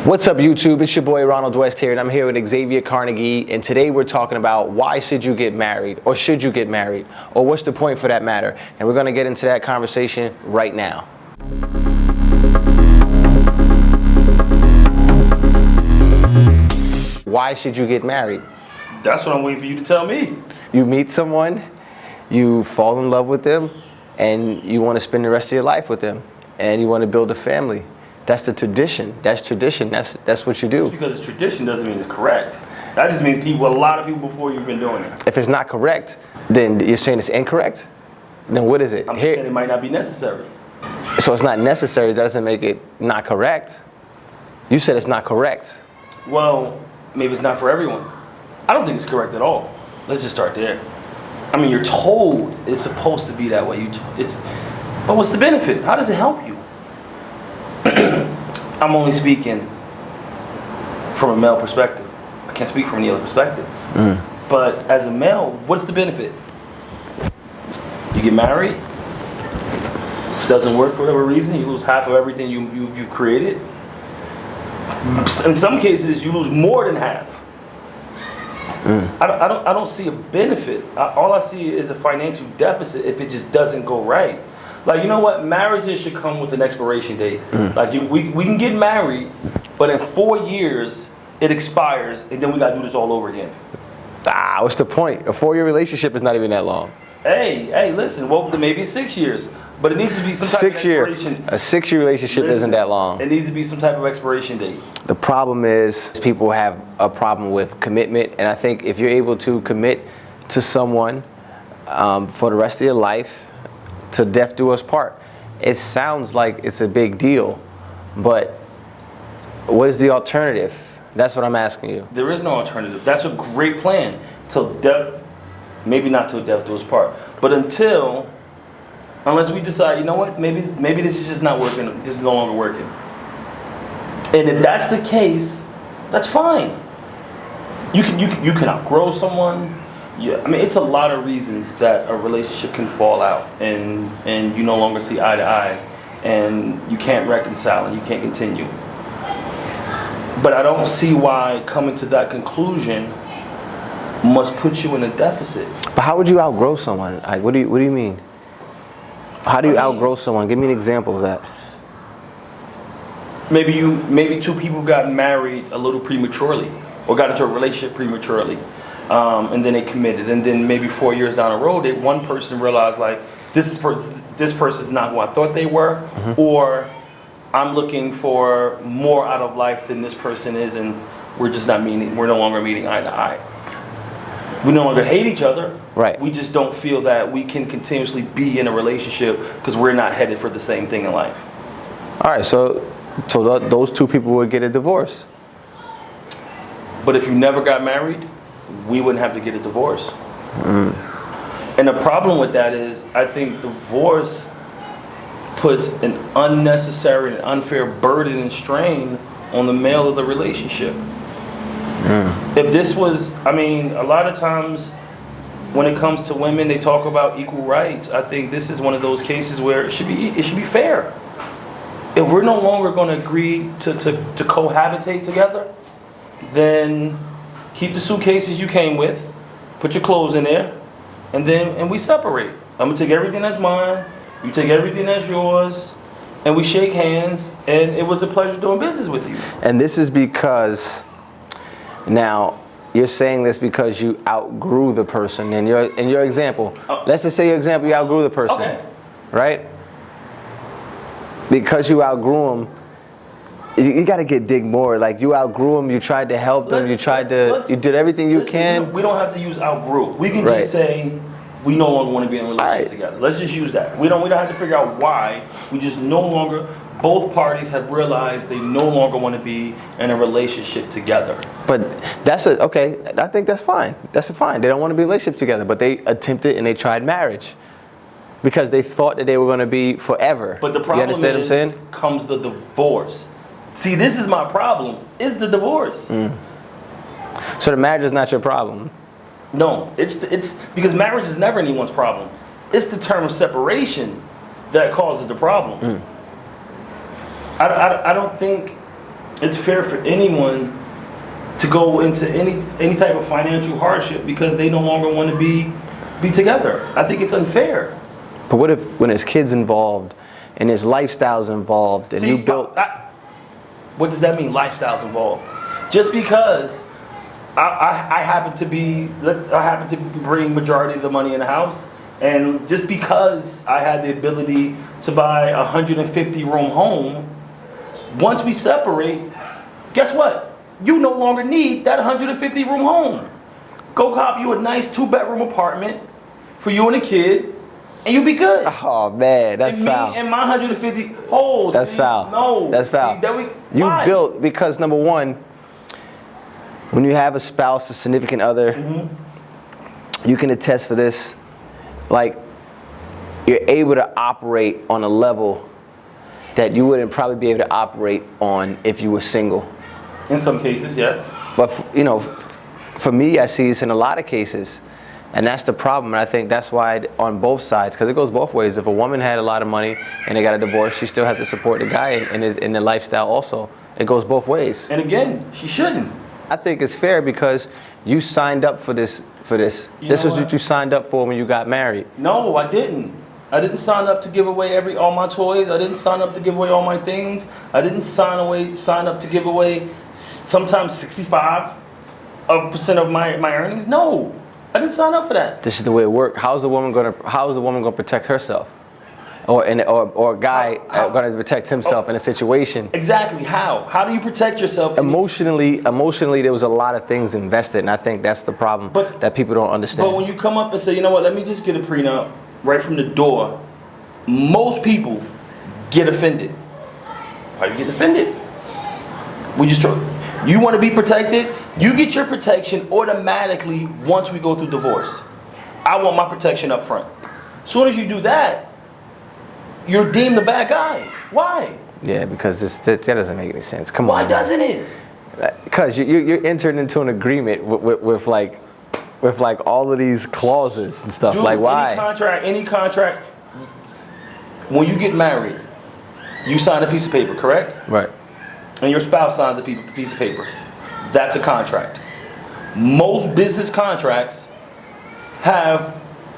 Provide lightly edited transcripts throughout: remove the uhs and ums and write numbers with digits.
What's up, YouTube? It's your boy Ronald West here, and I'm here with Xavier Carnegie, and today we're talking about why should you get married, or should you get married, or what's the point for that matter, and we're going to get into that conversation right now. Why should you get married? That's what I'm waiting for you to tell me. You meet someone, you fall in love with them, and you want to spend the rest of your life with them, and you want to build a family. That's the tradition. That's tradition. That's what you do. Just because it's tradition doesn't mean it's correct. That just means a lot of people before you've been doing it. If it's not correct, then you're saying it's incorrect? Then what is it? I'm saying it might not be necessary. So it's not necessary doesn't make it not correct. You said it's not correct. Well, maybe it's not for everyone. I don't think it's correct at all. Let's just start there. I mean, you're told it's supposed to be that way. But what's the benefit? How does it help you? I'm only speaking from a male perspective. I can't speak from any other perspective. But as a male, what's the benefit? You get married. If it doesn't work for whatever reason, you lose half of everything you've created. In some cases, you lose more than half. I don't see a benefit. All I see is a financial deficit if it just doesn't go right. Like, you know what? Marriages should come with an expiration date. Like, we can get married, but in 4 years, it expires, and then we got to do this all over again. What's the point? A 4-year relationship is not even that long. Hey, listen, well, maybe 6 years, but it needs to be some type of expiration. A 6-year relationship isn't that long. It needs to be some type of expiration date. The problem is people have a problem with commitment, and I think if you're able to commit to someone for the rest of your life, to death do us part, it sounds like it's a big deal, but what is the alternative? That's what I'm asking you. There is no alternative. That's a great plan. Till death, maybe not till death do us part, but unless we decide, you know what, maybe this is just not working, this is no longer working. And if that's the case, that's fine. You can outgrow someone. Yeah, I mean, it's a lot of reasons that a relationship can fall out and you no longer see eye to eye and you can't reconcile and you can't continue. But I don't see why coming to that conclusion must put you in a deficit. But how would you outgrow someone? Like, what do you mean? How do you outgrow someone? Give me an example of that. Maybe two people got married a little prematurely or got into a relationship prematurely. And then they committed, and then maybe 4 years down the road, one person realized, like, this person's not who I thought they were, or I'm looking for more out of life than this person is, and we're no longer meeting eye to eye. We no longer hate each other. Right. We just don't feel that we can continuously be in a relationship because we're not headed for the same thing in life. All right, so those two people would get a divorce. But if you never got married, we wouldn't have to get a divorce. And the problem with that is, I think divorce puts an unnecessary and unfair burden and strain on the male of the relationship. If this was, I mean, a lot of times when it comes to women, they talk about equal rights. I think this is one of those cases where it should be fair. If we're no longer going to agree to cohabitate together, then keep the suitcases you came with, put your clothes in there, and we separate. I'm gonna take everything that's mine, you take everything that's yours, and we shake hands, and it was a pleasure doing business with you. And this is because, now, you're saying this because you outgrew the person. In your example, let's just say your example, you outgrew the person, okay, right? Because you outgrew them, you got to dig more. Like, you outgrew them, you tried to help them, you did everything you can. We don't have to use outgrew. We can just say we no longer want to be in a relationship together. Let's just use that. We don't have to figure out why. We just no longer, both parties have realized they no longer want to be in a relationship together. But okay, I think that's fine. That's fine. They don't want to be in a relationship together, but they attempted and they tried marriage because they thought that they were going to be forever. But the problem comes the divorce. See, this is my problem. It's the divorce. So the marriage is not your problem. No, it's because marriage is never anyone's problem. It's the term of separation that causes the problem. I don't think it's fair for anyone to go into any type of financial hardship because they no longer want to be together. I think it's unfair. But what if when there's kids involved and there's lifestyles involved and See, you built... what does that mean, lifestyles involved? Just because I happen to bring majority of the money in the house, and just because I had the ability to buy a 150-room home, once we separate, guess what? You no longer need that 150-room home. Go cop you a nice 2-bedroom apartment for you and a kid, and you'll be good. Oh man, that's and foul. Me and my 150. Oh, that's see, foul. No, that's foul. See, you why? built because number one, when you have a spouse, a significant other, you can attest for this. Like, you're able to operate on a level that you wouldn't probably be able to operate on if you were single. In some cases, yeah. But for me, I see this in a lot of cases, and that's the problem. And I think that's why on both sides, because it goes both ways. If a woman had a lot of money and they got a divorce, she still has to support the guy in the lifestyle also. It goes both ways. And again, she shouldn't. I think it's fair because you signed up for this. This was what you signed up for when you got married. No, I didn't. I didn't sign up to give away all my toys. I didn't sign up to give away all my things. I didn't sign up to give away sometimes 65% of my earnings. No, I didn't sign up for that. This is the way it works. How's the woman gonna protect herself, or a guy gonna protect himself in a situation? Exactly. How do you protect yourself? Emotionally, there was a lot of things invested, and I think that's the problem that people don't understand. But when you come up and say, you know what, let me just get a prenup right from the door, most people get offended. Why you get offended? You want to be protected? You get your protection automatically once we go through divorce. I want my protection up front. As soon as you do that, you're deemed the bad guy. Why? Yeah, because that doesn't make any sense. Come on. Why doesn't it? Because you're entering into an agreement with all of these clauses and stuff. Dude, like why? Any contract. When you get married, you sign a piece of paper, correct? Right. And your spouse signs a piece of paper. That's a contract. Most business contracts have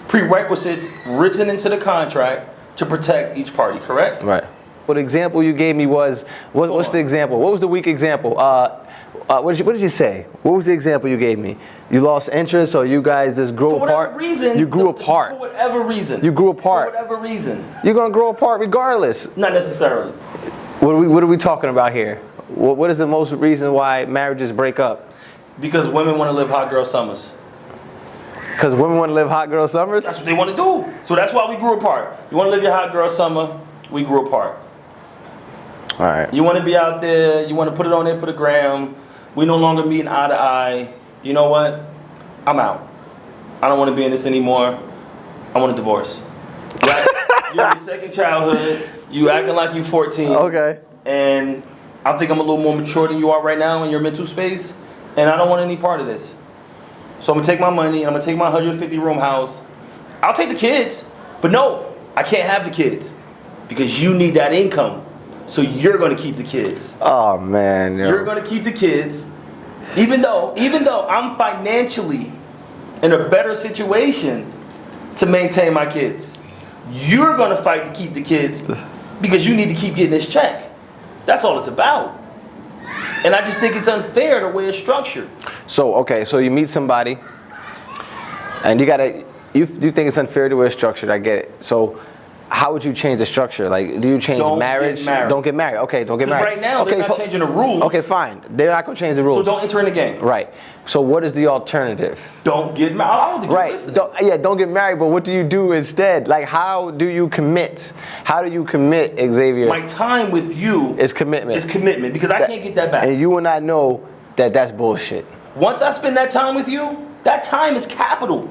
prerequisites written into the contract to protect each party, correct? Right. What example you gave me was, what's the example? What was the weak example? What did you say? What was the example you gave me? You lost interest, or you guys just grew apart? For whatever reason. You grew apart. For whatever reason. You grew apart. For whatever reason. You're gonna grow apart regardless. Not necessarily. What are we talking about here? What is the most reason why marriages break up? Because women want to live hot girl summers. Because women want to live hot girl summers? That's what they want to do. So that's why we grew apart. You want to live your hot girl summer, we grew apart. All right. You want to be out there, you want to put it on there for the gram. We no longer meeting eye to eye. You know what? I'm out. I don't want to be in this anymore. I want a divorce. You're in your second childhood. You acting like you're 14. Okay. And I think I'm a little more mature than you are right now in your mental space. And I don't want any part of this. So I'm going to take my money and I'm going to take my 150-room house. I'll take the kids. But no, I can't have the kids. Because you need that income. So you're going to keep the kids. Oh, man. Yo. You're going to keep the kids. Even though I'm financially in a better situation to maintain my kids. You're going to fight to keep the kids because you need to keep getting this check. That's all it's about. And I just think it's unfair the way it's structured. So, okay, so you meet somebody and you think it's unfair the way it's structured. I get it. So how would you change the structure? Like, do you change marriage? Don't get married. Okay, don't get married. Right now, they're not changing the rules. Okay, fine. They're not going to change the rules. So don't enter in the game. Right. So what is the alternative? Don't get married. I don't think Right. Don't get married, but what do you do instead? Like, how do you commit? How do you commit, Xavier? My time with you is commitment. Is commitment because I can't get that back. And you and I know that that's bullshit. Once I spend that time with you, that time is capital.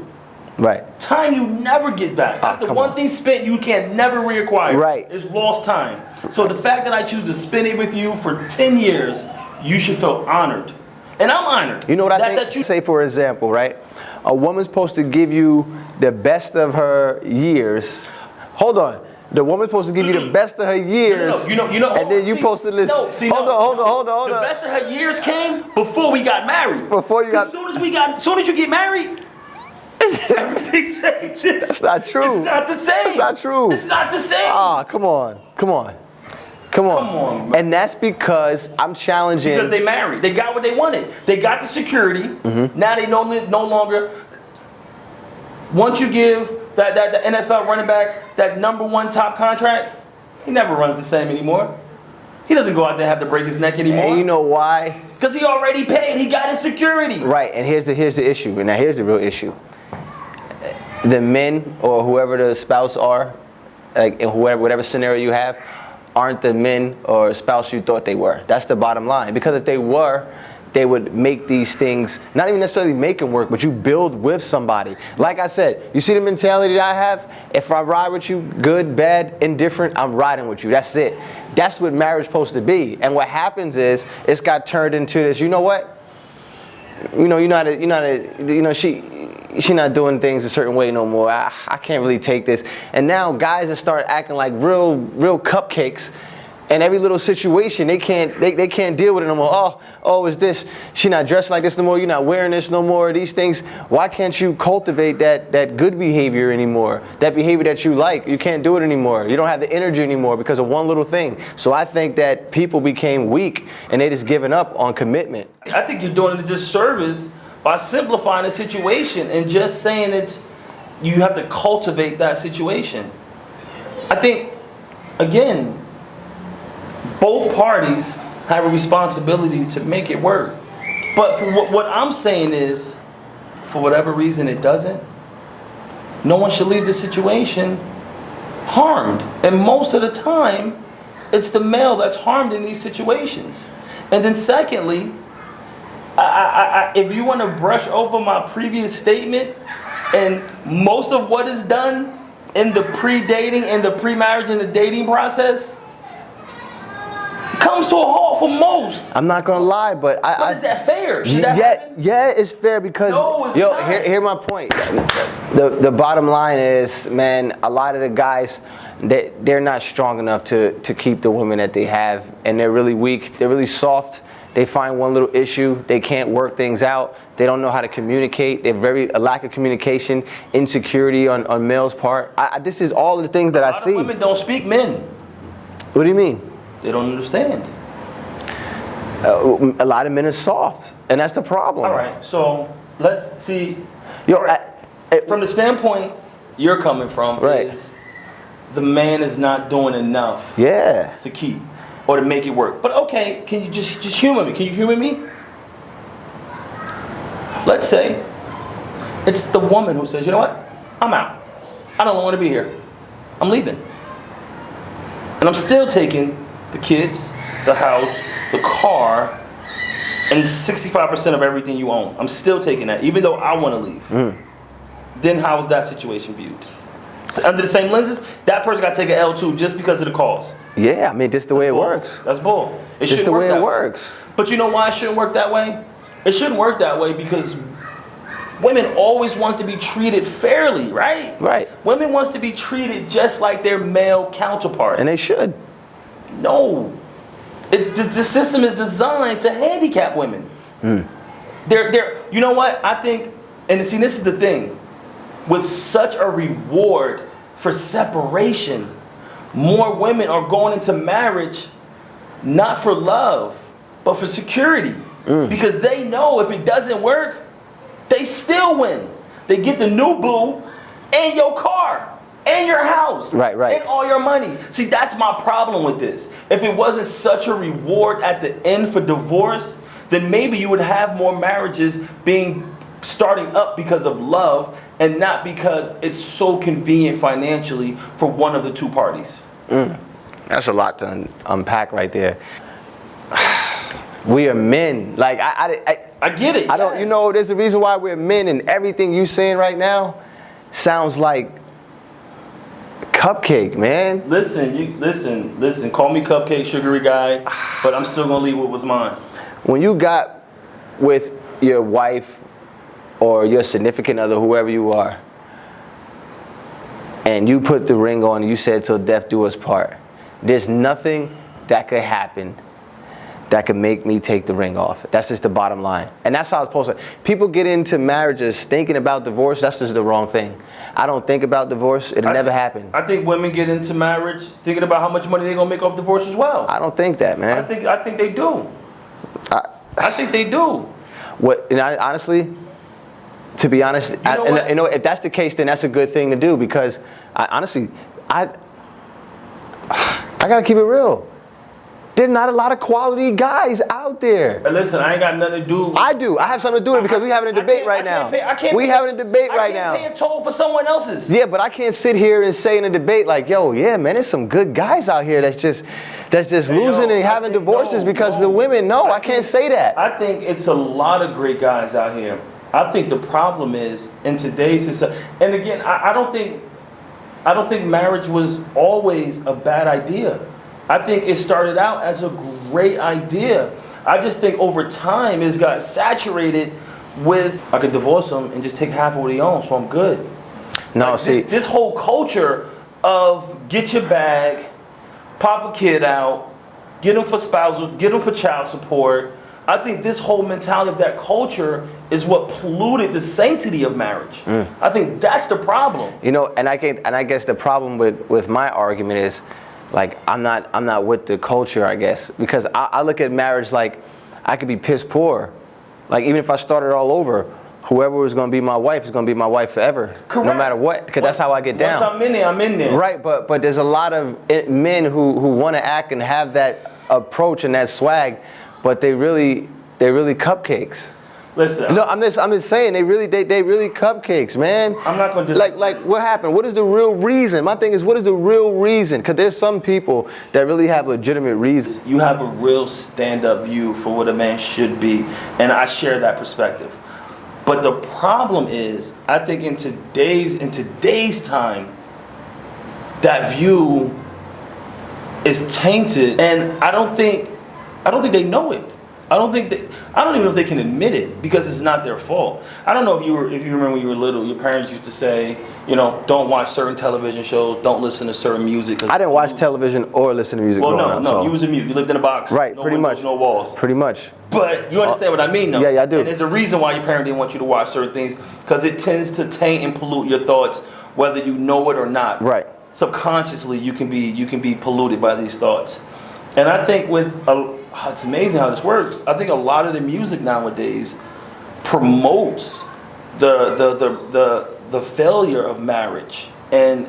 Right. Time you never get back. That's the one thing spent you can never reacquire. Right. It's lost time. So the fact that I choose to spend it with you for 10 years, you should feel honored. And I'm honored. You know what I think? Say, for example, right? A woman's supposed to give you the best of her years. Hold on. The woman's supposed to give you the best of her years. You know. And then you supposed to listen. Hold on. The best of her years came before we got married. As soon as you get married, everything changes. That's not true. It's not the same. It's not true. It's not the same. Ah, come on, man. And that's because I'm challenging. Because they married. They got what they wanted. They got the security. Mm-hmm. Now they no longer. Once you give the NFL running back that #1 top contract, he never runs the same anymore. He doesn't go out there and have to break his neck anymore. And you know why? Because he already paid. He got his security. Right. And here's the issue. And now here's the real issue. The men or whoever the spouse are, like in whatever scenario you have, aren't the men or spouse you thought they were. That's the bottom line. Because if they were, they would make these things, not even necessarily make them work, but you build with somebody. Like I said, you see the mentality that I have? If I ride with you, good, bad, indifferent, I'm riding with you. That's it. That's what marriage is supposed to be. And what happens is, it's got turned into this, you know what? She not doing things a certain way no more. I can't really take this. And now guys have started acting like real cupcakes. And every little situation, they can't deal with it no more. Oh, is this? She not dressed like this no more. You're not wearing this no more. These things. Why can't you cultivate that good behavior anymore? That behavior that you like. You can't do it anymore. You don't have the energy anymore because of one little thing. So I think that people became weak and they just given up on commitment. I think you're doing a disservice by simplifying the situation and just saying you have to cultivate that situation. I think, again, both parties have a responsibility to make it work. But for what I'm saying is, for whatever reason it doesn't, no one should leave the situation harmed. And most of the time, it's the male that's harmed in these situations. And then secondly, if you want to brush over my previous statement, and most of what is done in the pre-dating and the pre-marriage and the dating process comes to a halt for most. I'm not gonna lie, but is that fair? Should that happen? Yeah, it's fair because No, it's not. Here's my point. The bottom line is, man, a lot of the guys, they're not strong enough to keep the women that they have, and they're really weak. They're really soft. They find one little issue, they can't work things out. They don't know how to communicate. They're a lack of communication, insecurity on males' part. This is all of the things that I see. A lot of women don't speak men. What do you mean? They don't understand. A lot of men are soft, and that's the problem. All right, so let's see. From the standpoint you're coming from, right, is the man is not doing enough to keep or to make it work. But okay, can you just humor me? Can you humor me? Let's say it's the woman who says, you know what? I'm out. I don't want to be here. I'm leaving. And I'm still taking the kids, the house, the car, and 65% of everything you own. I'm still taking that, even though I want to leave. Then how is that situation viewed? So under the same lenses, that person got to take an L too just because of the cause. Yeah, I mean, just the way it works. That's bull. It just the way it works. But you know why it shouldn't work that way? It shouldn't work that way because women always want to be treated fairly, right? Right. Women wants to be treated just like their male counterparts. And they should. No. The system is designed to handicap women. They're you know what? I think, and see, this is the thing. With such a reward for separation, more women are going into marriage not for love, but for security. Because they know if it doesn't work, they still win. They get the new boo and your car and your house. Right. And all your money. See, that's my problem with this. If it wasn't such a reward at the end for divorce, then maybe you would have more marriages starting up because of love and not because it's so convenient financially for one of the two parties. That's a lot to unpack right there. We are men. Like I get it. I don't. You know, there's a reason why we're men, and everything you saying right now sounds like cupcake, man. Listen. Call me cupcake, sugary guy, but I'm still gonna leave what was mine. When you got with your wife or your significant other, whoever you are, and you put the ring on and you said till death do us part, there's nothing that could happen that could make me take the ring off. That's just the bottom line. And that's how it's supposed to. People get into marriages thinking about divorce. That's just the wrong thing. I don't think about divorce. It'll never happen. I think women get into marriage thinking about how much money they're gonna make off divorce as well. I don't think that, man. I think they do. I think they do. What? And honestly, to be honest, if that's the case, then that's a good thing to do, because honestly, I gotta keep it real. There's not a lot of quality guys out there. But listen, I ain't got nothing to do with... I do. I have something to do with it, because we're having a debate right now. We're having a debate right now. I can't pay a toll for someone else's. Yeah, but I can't sit here and say in a debate like, yo, yeah, man, there's some good guys out here that's just losing and having divorces because the women. No, I can't say that. I think it's a lot of great guys out here. I think the problem is in today's society, and again, I don't think marriage was always a bad idea. I think it started out as a great idea. I just think over time it's got saturated with, I could divorce them and just take half of what he owns, so I'm good. No, see, this whole culture of get your bag, pop a kid out, get them for spousal, get them for child support. I think this whole mentality of that culture is what polluted the sanctity of marriage. I think that's the problem. You know, and I guess the problem with my argument is, like, I'm not with the culture, I guess, because I look at marriage like I could be piss poor. Like, even if I started all over, whoever was going to be my wife is going to be my wife forever. Correct. No matter what, because that's how I get down. Once I'm in there, I'm in there. Right, but there's a lot of men who want to act and have that approach and that swag, but they really cupcakes. Listen. No, I'm just saying they really cupcakes, man. I'm not going to like what happened? What is the real reason? My thing is, what is the real reason? Because there's some people that really have legitimate reasons. You have a real stand-up view for what a man should be, and I share that perspective. But the problem is, I think in today's time, that view is tainted, and I don't think they know it. I don't even know if they can admit it, because it's not their fault. I don't know if you remember when you were little, your parents used to say, you know, don't watch certain television shows, don't listen to certain music. I didn't watch television or listen to music. Well, growing up, so. You was a mute. You lived in a box. Right, no pretty windows, much. No walls. Pretty much. But you understand what I mean, though? Yeah, I do. And there's a reason why your parent didn't want you to watch certain things, because it tends to taint and pollute your thoughts, whether you know it or not. Right. Subconsciously, you can be polluted by these thoughts. And I think it's amazing how this works. I think a lot of the music nowadays promotes the failure of marriage and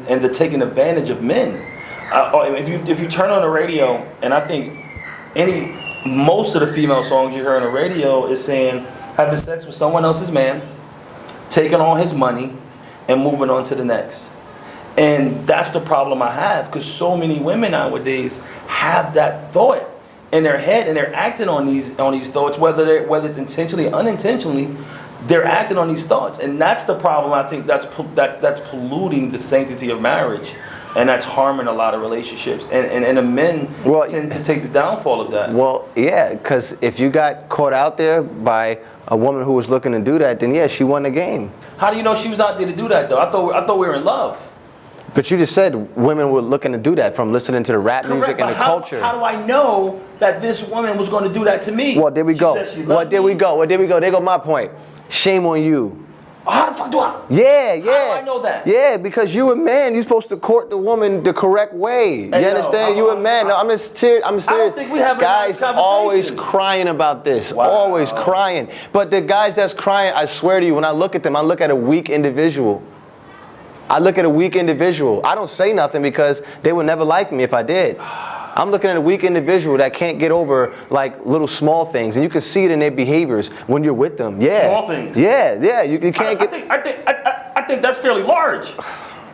the taking advantage of men. If you turn on the radio, and I think most of the female songs you hear on the radio is saying having sex with someone else's man, taking all his money, and moving on to the next. And that's the problem I have, because so many women nowadays have that thought in their head, and they're acting on these thoughts, whether it's intentionally or unintentionally. They're acting on these thoughts, and that's the problem. I think that's polluting the sanctity of marriage, and that's harming a lot of relationships. And the men tend to take the downfall of that. Well, yeah, because if you got caught out there by a woman who was looking to do that, then yeah, she won the game. How do you know she was out there to do that, though? I thought we were in love. But you just said women were looking to do that from listening to the rap music and the culture. How do I know that this woman was going to do that to me? Well, there we go. There we go. There go my point. Shame on you. How the fuck do I? Yeah. How do I know that? Yeah, because you a man. You're supposed to court the woman the correct way. Hey, you understand? You a man. No, I'm serious. I don't think we have a nice guys conversation. always crying about this. Wow. Always crying. But the guys that's crying, I swear to you, when I look at them, I look at a weak individual. I don't say nothing because they would never like me if I did. I'm looking at a weak individual that can't get over like little small things, and you can see it in their behaviors when you're with them. Yeah. Small things. Yeah. You can't get. I think that's fairly large.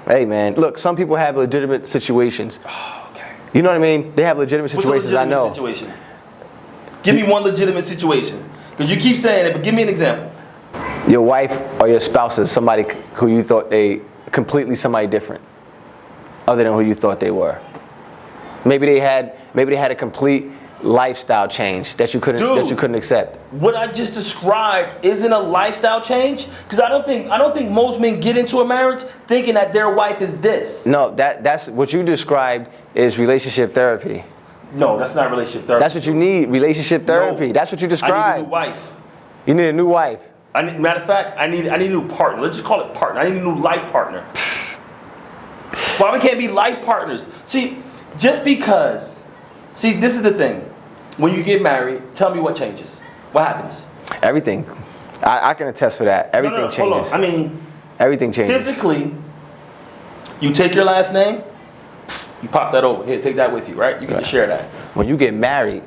Hey man, look, some people have legitimate situations. Oh, okay. You know what I mean? They have legitimate situations. What's a legitimate I know. situation? Give me one legitimate situation, because you keep saying it, but give me an example. Your wife or your spouse is somebody who you thought they completely somebody different, other than who you thought they were. Maybe they had a complete lifestyle change that you couldn't accept. What I just described isn't a lifestyle change, because I don't think most men get into a marriage thinking that their wife is this. No, that's what you described is relationship therapy. No, that's not relationship therapy. That's what you need, relationship therapy. No. That's what you described. I need a new wife. You need a new wife. Matter of fact, I need a new partner. Let's just call it partner. I need a new life partner. Why we can't be life partners? See, just because. See, this is the thing. When you get married, tell me what changes. What happens? Everything. I can attest for that. Everything changes. Hold on. I mean, everything changes. Physically, you take your last name, you pop that over. Here, take that with you, right? You can just share that. When you get married,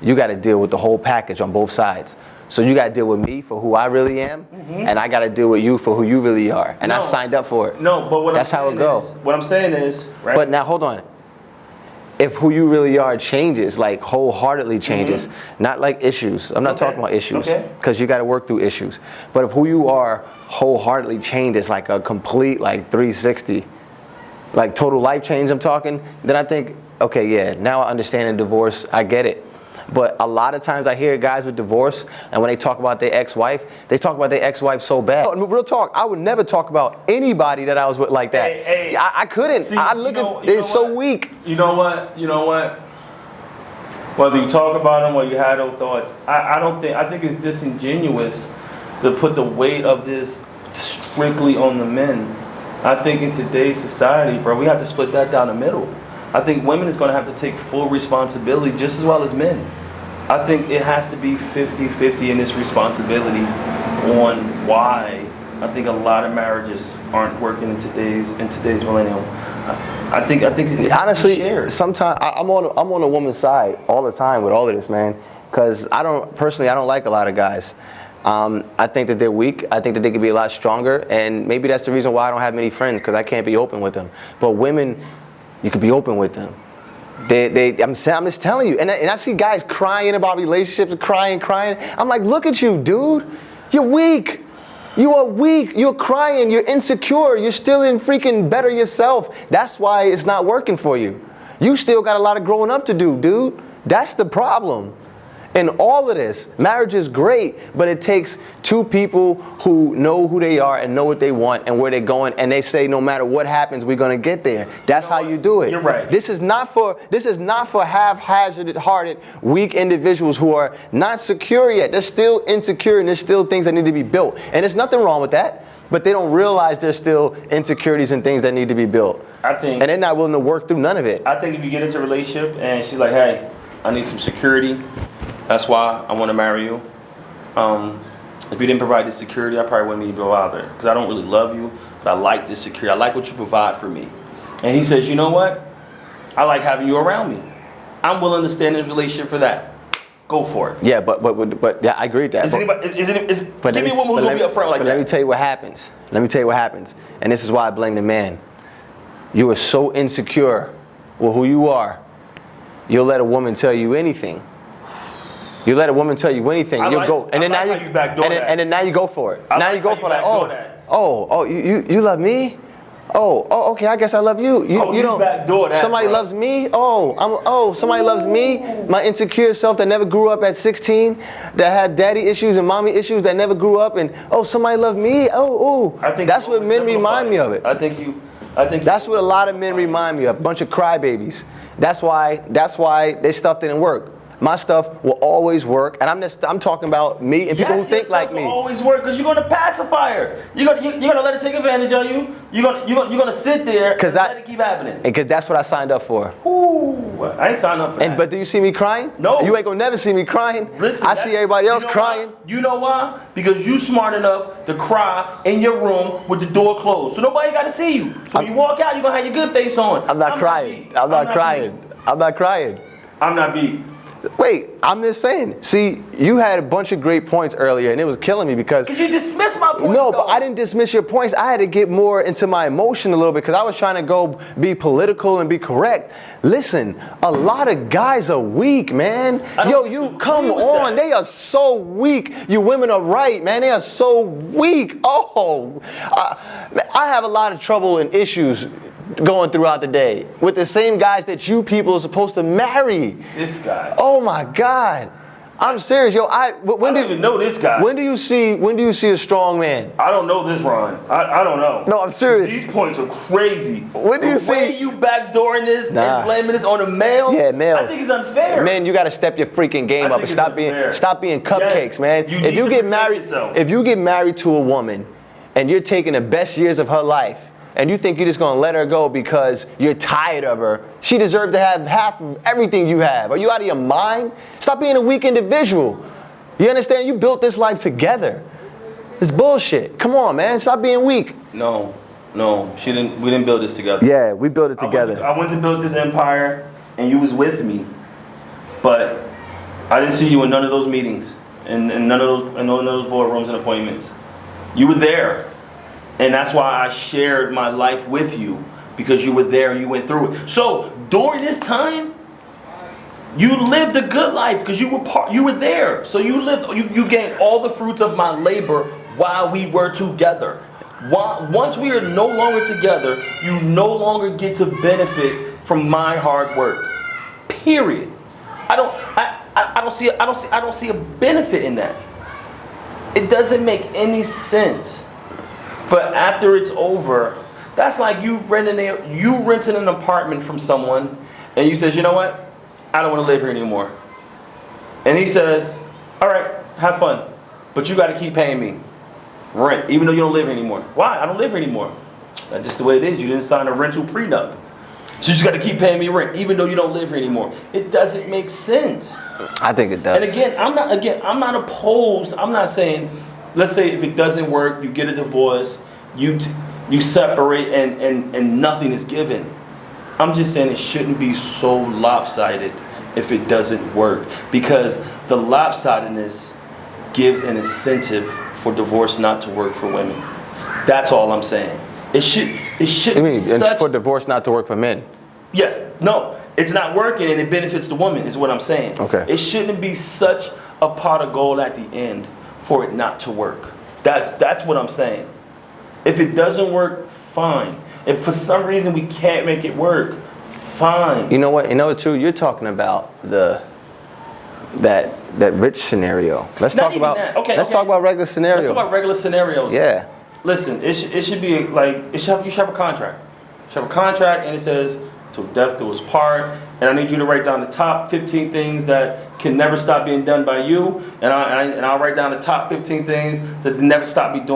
you got to deal with the whole package on both sides. So you got to deal with me for who I really am, and I got to deal with you for who you really are. And I signed up for it. No, but that's how it goes. What I'm saying is, right? But now hold on. If who you really are changes, like wholeheartedly changes, not like issues. I'm not talking about issues, because you got to work through issues. But if who you are wholeheartedly changes, like a complete like 360, like total life change I'm talking, then I think, okay, yeah, now I understand the divorce, I get it. But a lot of times I hear guys with divorce, and when they talk about their ex-wife, they talk about their ex-wife so bad. Oh, real talk, I would never talk about anybody that I was with like that. Hey, I couldn't. See, I look at it so weak. You know what? Whether you talk about them or you had those thoughts, I think it's disingenuous to put the weight of this strictly on the men. I think in today's society, bro, we have to split that down the middle. I think women is going to have to take full responsibility just as well as men. I think it has to be 50-50 in this responsibility on why I think a lot of marriages aren't working in today's millennium. I think honestly, sometimes I'm on a woman's side all the time with all of this, man, because I don't like a lot of guys. I think that they're weak. I think that they could be a lot stronger, and maybe that's the reason why I don't have many friends, because I can't be open with them. But women, you can be open with them. I'm just telling you. And I see guys crying about relationships, crying. I'm like, look at you, dude. You're weak. You are weak. You're crying. You're insecure. You're still in freaking better yourself. That's why it's not working for you. You still got a lot of growing up to do, dude. That's the problem. In all of this, marriage is great, but it takes two people who know who they are and know what they want and where they're going, and they say no matter what happens, we're gonna get there. That's how you do it. You're right. This is not for half-hearted, weak individuals who are not secure yet. They're still insecure, and there's still things that need to be built. And there's nothing wrong with that, but they don't realize there's still insecurities and things that need to be built. And they're not willing to work through none of it. I think if you get into a relationship and she's like, hey, I need some security, that's why I want to marry you. If you didn't provide this security, I probably wouldn't even bother, because I don't really love you, but I like this security. I like what you provide for me. And he says, you know what? I like having you around me. I'm willing to stay in this relationship for that. Go for it. Yeah, but yeah, I agree with that. Give me a woman who's going to be up front like that. Let me tell you what happens. And this is why I blame the man. You are so insecure with who you are, you'll let a woman tell you anything. You let a woman tell you anything, you'll go, and then now you go for it. Now you go for like, you love me? Okay, I guess I love you. You don't. Somebody loves me? Somebody loves me? My insecure self that never grew up at 16, that had daddy issues and mommy issues, that never grew up, and somebody loved me? I think that's what men remind me of it. I think that's what a lot of men remind me of, a bunch of crybabies. That's why their stuff didn't work. My stuff will always work, and I'm talking about me and people who think like me. Will always work, because you're gonna pacify her. You're gonna let it take advantage of you. You're gonna sit there and let it keep happening. Because that's what I signed up for. Ooh, I ain't signed up for that. But do you see me crying? No. You ain't gonna never see me crying. Listen, I see everybody else crying. You know why? Because you smart enough to cry in your room with the door closed, so nobody got to see you. So when you walk out, you're gonna have your good face on. I'm not crying. I'm not crying. I'm not beat. Wait, I'm just saying. See, you had a bunch of great points earlier, and it was killing me because you dismissed my points. No, but I didn't dismiss your points. I had to get more into my emotion a little bit, because I was trying to go be political and be correct. Listen, a lot of guys are weak, man. Yo, you come on. They are so weak. You women are right, man. They are so weak. I have a lot of trouble and issues going throughout the day with the same guys that you people are supposed to marry. This guy. Oh my God. I'm serious, yo. I don't even know this guy. When do you see a strong man? I don't know this, Ron. I don't know. No, I'm serious. These points are crazy. When do you The way see- you backdooring this Nah. and blaming this on a male? Yeah, males. I think it's unfair. Man, you got to step your freaking game I up think and it's stop unfair. being cupcakes, Yes. man. You if need you to get protect married, yourself. if you get married to a woman and you're taking the best years of her life and you think you're just gonna let her go because you're tired of her, she deserves to have half of everything you have. Are you out of your mind? Stop being a weak individual. You understand? You built this life together. It's bullshit. Come on, man. Stop being weak. No, we didn't build this together. Yeah, we built it together. I went to build this empire, and you was with me, but I didn't see you in none of those meetings, and none of those boardrooms and appointments. You were there, and that's why I shared my life with you, because you were there and you went through it. So during this time, you lived a good life because you were there. So you gained all the fruits of my labor while we were together. Once we are no longer together, you no longer get to benefit from my hard work. Period. I don't see a benefit in that. It doesn't make any sense. But after it's over, that's like you renting an apartment from someone, and you says, you know what? I don't want to live here anymore. And he says, all right, have fun, but you got to keep paying me rent, even though you don't live here anymore. Why? I don't live here anymore. That's just the way it is. You didn't sign a rental prenup. So you just got to keep paying me rent, even though you don't live here anymore. It doesn't make sense. I think it does. And again, I'm not opposed. I'm not saying, let's say if it doesn't work, you get a divorce, you separate, and nothing is given. I'm just saying it shouldn't be so lopsided if it doesn't work, because the lopsidedness gives an incentive for divorce not to work for women. That's all I'm saying. It should You mean such, for divorce not to work for men? yes, no, it's not working and it benefits the woman is what I'm saying. Okay. It shouldn't be such a pot of gold at the end for it not to work. That's what I'm saying. If it doesn't work, fine. If for some reason we can't make it work, fine. You know what? You know what, too? You're talking about that rich scenario. Let's Not talk even about that. Okay, let's okay. talk about regular scenario. Let's talk about regular scenarios. Yeah. Listen, it should be like you should have a contract. You should have a contract, and it says till death do us part. And I need you to write down the top 15 things that can never stop being done by you, and I'll write down the top 15 things that can never stop being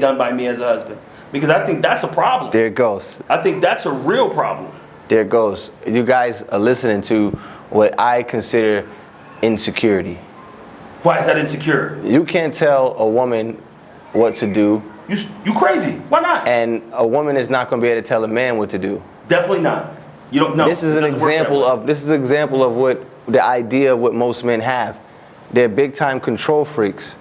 done by me as a husband. Because I think that's a problem. There it goes. I think that's a real problem. There it goes. You guys are listening to what I consider insecurity. Why is that insecure? You can't tell a woman what to do, You crazy? Why not? and a woman is not going to be able to tell a man what to do. Definitely not. You don't know. This is an example of what the idea of what most men have. They're big time control freaks,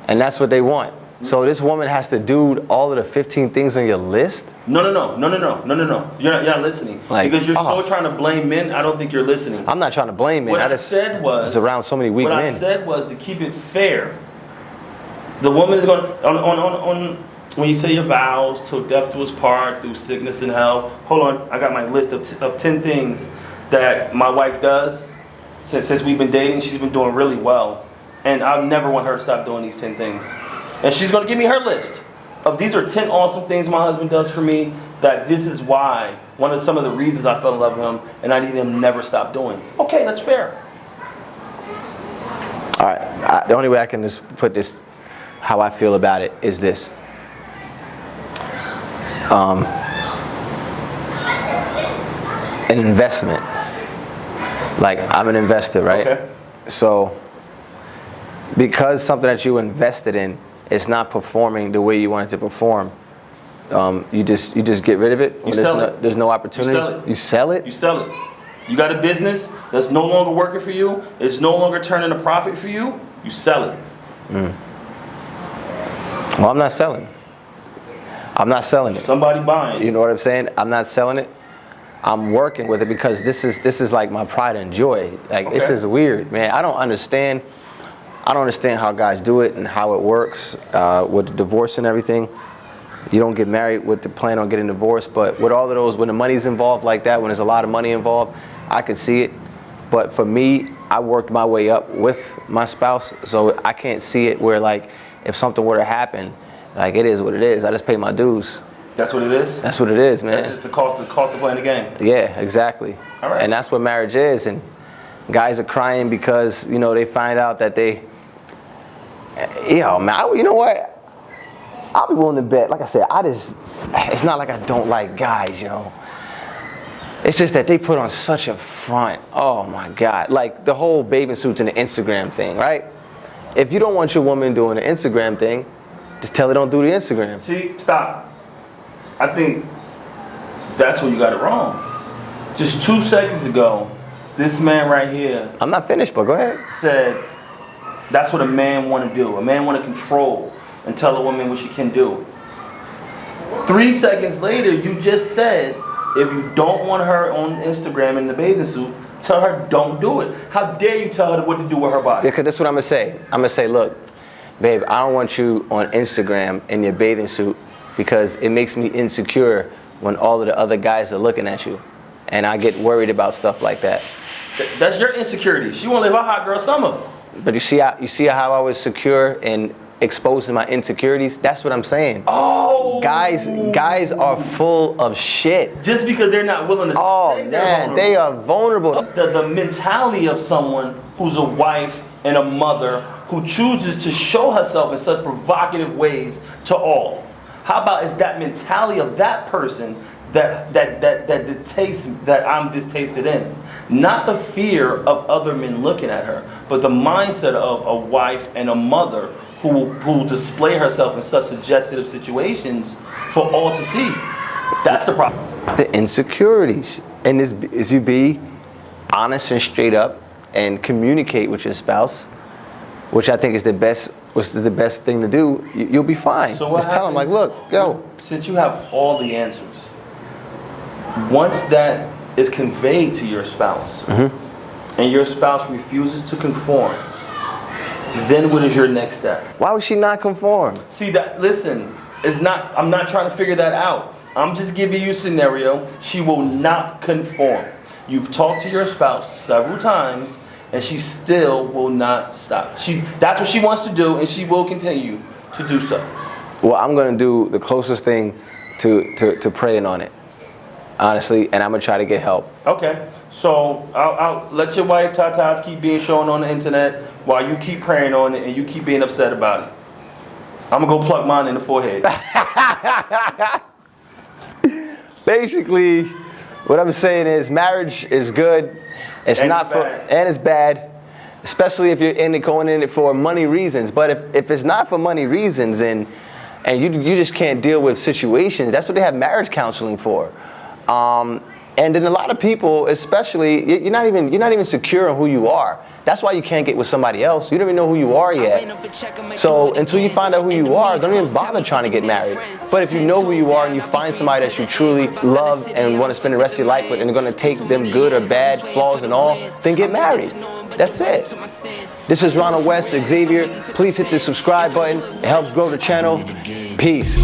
and that's what they want. So this woman has to do all of the 15 things on your list? No. You're not listening. Like, because you're so trying to blame men, I don't think you're listening. I'm not trying to blame men. What I just said was, was around so many weak what men. I said was to keep it fair. The woman is going on when you say your vows till death do us part, through sickness and health. Hold on, I got my list of 10 things that my wife does since we've been dating. She's been doing really well, and I never want her to stop doing these 10 things. And she's going to give me her list of these are 10 awesome things my husband does for me, that this is why, some of the reasons I fell in love with him, and I need him to never stop doing. Okay, that's fair. All right, the only way I can just put this, how I feel about it, is this. An investment. Like, I'm an investor, right? Okay. So, because something that you invested in is not performing the way you want it to perform, you just get rid of it. You sell it. There's no opportunity. You sell it. You sell it? You sell it. You got a business that's no longer working for you. It's no longer turning a profit for you. You sell it. Well, I'm not selling. I'm not selling it. Somebody buying. You know what I'm saying? I'm not selling it. I'm working with it because this is like my pride and joy. Like, this Okay. is weird, man. I don't understand how guys do it and how it works with the divorce and everything. You don't get married with the plan on getting divorced, but with all of those, when the money's involved like that, when there's a lot of money involved, I could see it. But for me, I worked my way up with my spouse, so I can't see it where, like, if something were to happen, like, it is what it is. I just pay my dues. That's what it is? That's what it is, man. That's just the cost of playing the game. Yeah, exactly. All right. And that's what marriage is. And guys are crying because, you know, they find out that they, man, you know what? I'll be willing to bet. Like I said, it's not like I don't like guys, yo. It's just that they put on such a front. Oh my God. Like the whole bathing suits and the Instagram thing, right? If you don't want your woman doing the Instagram thing, just tell her don't do the Instagram. See, stop. I think that's where you got it wrong. Just 2 seconds ago, this man right here I'm not finished, but go ahead. said that's what a man want to do. A man want to control and tell a woman what she can do. 3 seconds later, you just said if you don't want her on Instagram in the bathing suit, tell her don't do it. How dare you tell her what to do with her body? Because that's what I'm gonna say. I'm gonna say, look, babe, I don't want you on Instagram in your bathing suit because it makes me insecure when all of the other guys are looking at you. And I get worried about stuff like that. That's your insecurity. She want to live a hot girl summer. But you see how I was secure in exposing my insecurities? That's what I'm saying. Oh, Guys are full of shit. just because they're not willing to say they're Man, vulnerable. they are vulnerable. The mentality of someone who's a wife and a mother who chooses to show herself in such provocative ways to all. How about is that mentality of that person that dictates that I'm distasted in? Not the fear of other men looking at her, but the mindset of a wife and a mother who display herself in such suggestive situations for all to see. That's the problem. The insecurities. And is you be honest and straight up and communicate with your spouse, which I think is the best thing to do. You'll be fine. So what Just tell them, like, happens- look, yo. Since you have all the answers, once that is conveyed to your spouse, and your spouse refuses to conform, then what is your next step? Why would she not conform? See that? Listen, I'm not trying to figure that out. I'm just giving you a scenario. She will not conform. You've talked to your spouse several times, and she still will not stop. That's what she wants to do, and she will continue to do so. Well, I'm gonna do the closest thing to praying on it, honestly, and I'm gonna try to get help. Okay, so I'll let your wife tatas keep being shown on the internet while you keep praying on it and you keep being upset about it. I'm gonna go plug mine in the forehead. Basically, what I'm saying is marriage is good. It's And not it's for, bad. and it's bad, especially if you're going in it for money reasons. But if it's not for money reasons and you just can't deal with situations, that's what they have marriage counseling for. And then a lot of people, especially, you're not even secure on who you are. That's why you can't get with somebody else. You don't even know who you are yet. So until you find out who you are, don't even bother trying to get married. But if you know who you are and you find somebody that you truly love and want to spend the rest of your life with and are going to take them good or bad, flaws and all, then get married. That's it. This is Ronald West, Xavier. Please hit the subscribe button. It helps grow the channel. Peace.